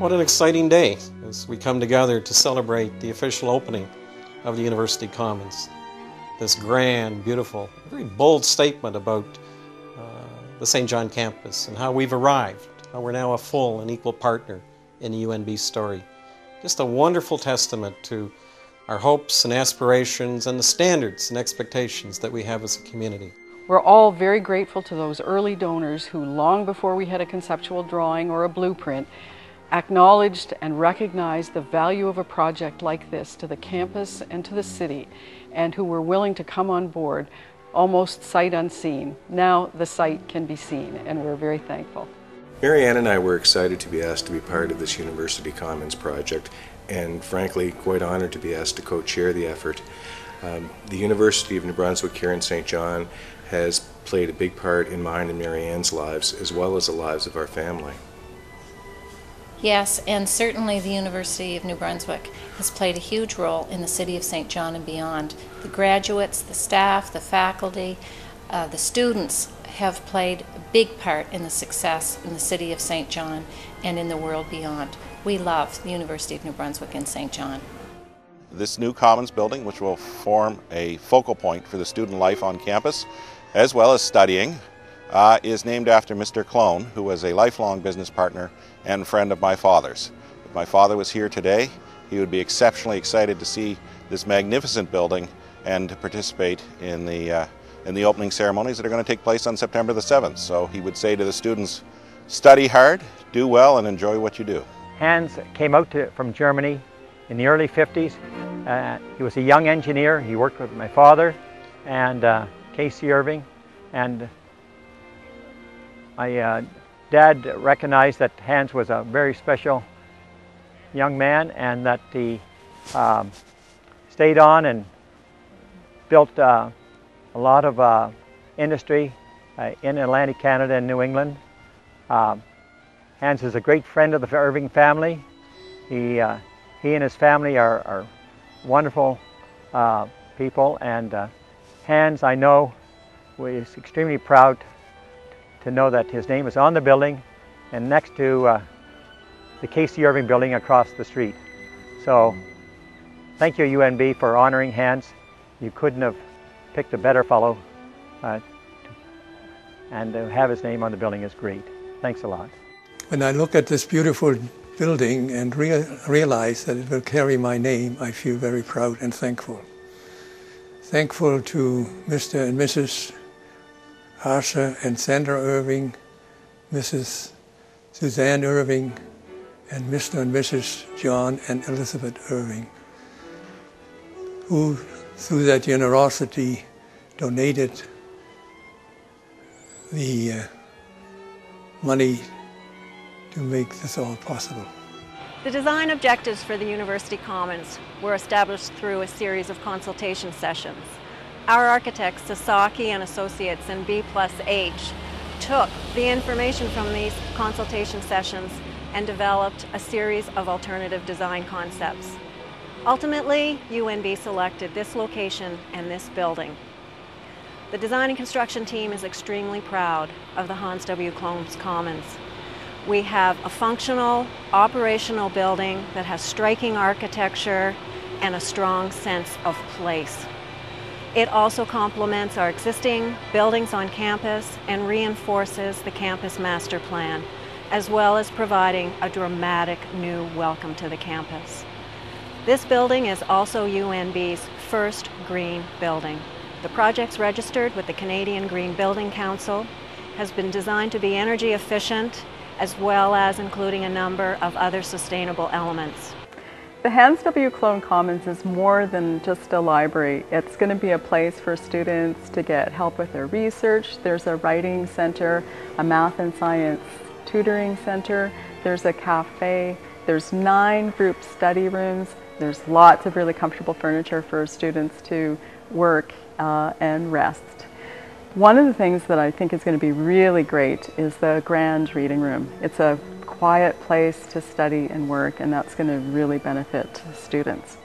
What an exciting day as we come together to celebrate the official opening of the University Commons. This grand, beautiful, very bold statement about the Saint John campus and how we've arrived, how we're now a full and equal partner in the UNB story. Just a wonderful testament to our hopes and aspirations and the standards and expectations that we have as a community. We're all very grateful to those early donors who, long before we had a conceptual drawing or a blueprint, acknowledged and recognized the value of a project like this to the campus and to the city, and who were willing to come on board almost sight unseen. Now the sight can be seen, and we're very thankful. Mary Ann and I were excited to be asked to be part of this University Commons project, and frankly quite honored to be asked to co-chair the effort. The University of New Brunswick here in Saint John has played a big part in mine and Mary Ann's lives, as well as the lives of our family. Yes, and certainly the University of New Brunswick has played a huge role in the city of Saint John and beyond. The graduates, the staff, the faculty, the students have played a big part in the success in the city of Saint John and in the world beyond. We love the University of New Brunswick in Saint John. This new Commons building, which will form a focal point for the student life on campus, as well as studying, is named after Mr. Klohn, who was a lifelong business partner and friend of my father's. If my father was here today, he would be exceptionally excited to see this magnificent building and to participate in the opening ceremonies that are going to take place on September the 7th. So he would say to the students, study hard, do well, and enjoy what you do. Hans came out from Germany in the early 50s. He was a young engineer. He worked with my father and K.C. Irving, and my dad recognized that Hans was a very special young man and that he stayed on and built a lot of industry in Atlantic Canada and New England. Hans is a great friend of the Irving family. He and his family are wonderful people, and Hans, I know, was extremely proud to know that his name is on the building and next to the K.C. Irving building across the street. So thank you, UNB, for honoring Hans. You couldn't have picked a better fellow, and to have his name on the building is great. Thanks a lot. When I look at this beautiful building and realize that it will carry my name, I feel very proud and thankful. Thankful to Mr. and Mrs. Harsha and Sandra Irving, Mrs. Suzanne Irving, and Mr. and Mrs. John and Elizabeth Irving, who through that generosity donated the money to make this all possible. The design objectives for the University Commons were established through a series of consultation sessions. Our architects, Sasaki and Associates and B+H, took the information from these consultation sessions and developed a series of alternative design concepts. Ultimately, UNB selected this location and this building. The design and construction team is extremely proud of the Hans W. Klohn Commons. We have a functional, operational building that has striking architecture and a strong sense of place. It also complements our existing buildings on campus and reinforces the campus master plan, as well as providing a dramatic new welcome to the campus. This building is also UNB's first green building. The project's registered with the Canadian Green Building Council, has been designed to be energy efficient, as well as including a number of other sustainable elements. The Hans W. Klohn Commons is more than just a library. It's going to be a place for students to get help with their research. There's a writing center, a math and science tutoring center, there's a cafe, there's 9 group study rooms, there's lots of really comfortable furniture for students to work and rest. One of the things that I think is going to be really great is the grand reading room. It's a quiet place to study and work, and that's going to really benefit students.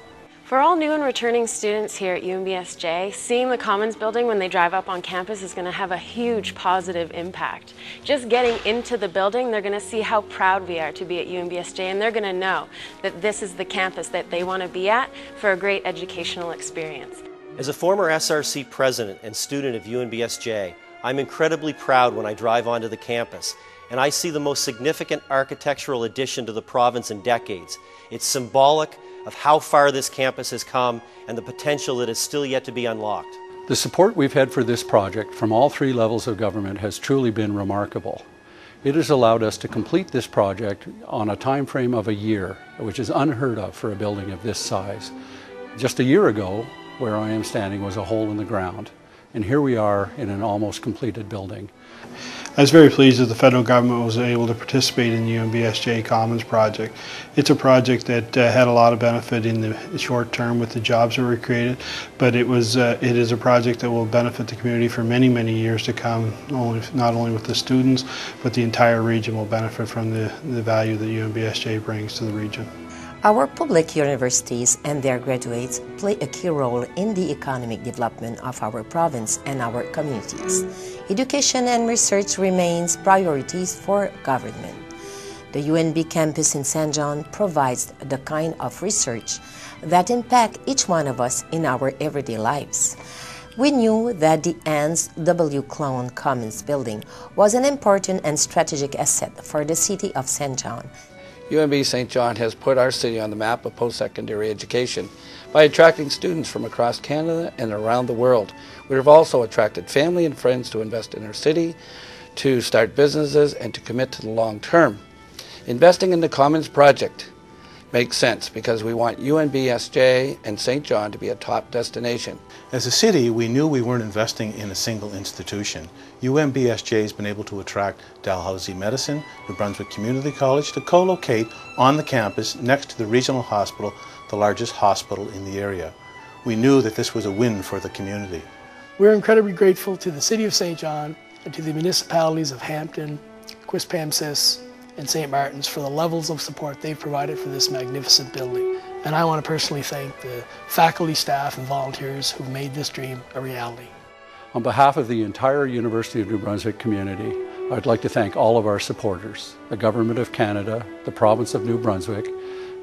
For all new and returning students here at UNBSJ, seeing the Commons building when they drive up on campus is going to have a huge positive impact. Just getting into the building, they're going to see how proud we are to be at UNBSJ, and they're going to know that this is the campus that they want to be at for a great educational experience. As a former SRC president and student of UNBSJ, I'm incredibly proud when I drive onto the campus and I see the most significant architectural addition to the province in decades. It's symbolic of how far this campus has come and the potential that is still yet to be unlocked. The support we've had for this project from all three levels of government has truly been remarkable. It has allowed us to complete this project on a time frame of a year, which is unheard of for a building of this size. Just a year ago, where I am standing was a hole in the ground, and here we are in an almost completed building. I was very pleased that the federal government was able to participate in the UNBSJ Commons project. It's a project that had a lot of benefit in the short term with the jobs that were created, but it is a project that will benefit the community for many, many years to come, not only with the students, but the entire region will benefit from the value that UNBSJ brings to the region. Our public universities and their graduates play a key role in the economic development of our province and our communities. Education and research remains priorities for government. The UNB campus in Saint John provides the kind of research that impact each one of us in our everyday lives. We knew that the Hans W. Klohn Commons building was an important and strategic asset for the city of Saint John. UNB Saint John has put our city on the map of post-secondary education by attracting students from across Canada and around the world. We have also attracted family and friends to invest in our city, to start businesses, and to commit to the long term. Investing in the Commons project makes sense because we want UNBSJ and Saint John to be a top destination. As a city, we knew we weren't investing in a single institution. UNBSJ has been able to attract Dalhousie Medicine, New Brunswick Community College to co-locate on the campus next to the regional hospital, the largest hospital in the area. We knew that this was a win for the community. We're incredibly grateful to the City of Saint John and to the municipalities of Hampton, Quispamsis, and St. Martin's for the levels of support they've provided for this magnificent building. And I want to personally thank the faculty, staff, and volunteers who've made this dream a reality. On behalf of the entire University of New Brunswick community, I'd like to thank all of our supporters, the Government of Canada, the Province of New Brunswick,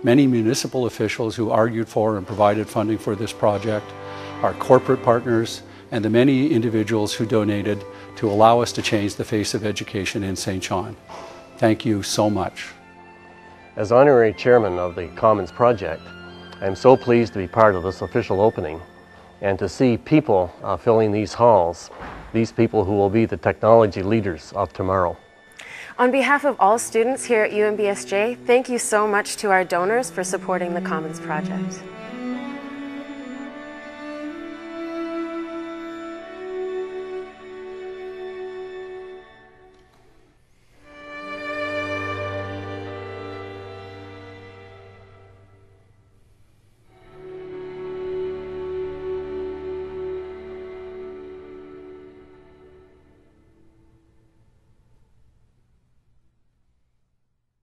many municipal officials who argued for and provided funding for this project, our corporate partners, and the many individuals who donated to allow us to change the face of education in Saint John. Thank you so much. As honorary chairman of the Commons project, I am so pleased to be part of this official opening and to see people filling these halls, these people who will be the technology leaders of tomorrow. On behalf of all students here at UNBSJ, thank you so much to our donors for supporting the Commons project.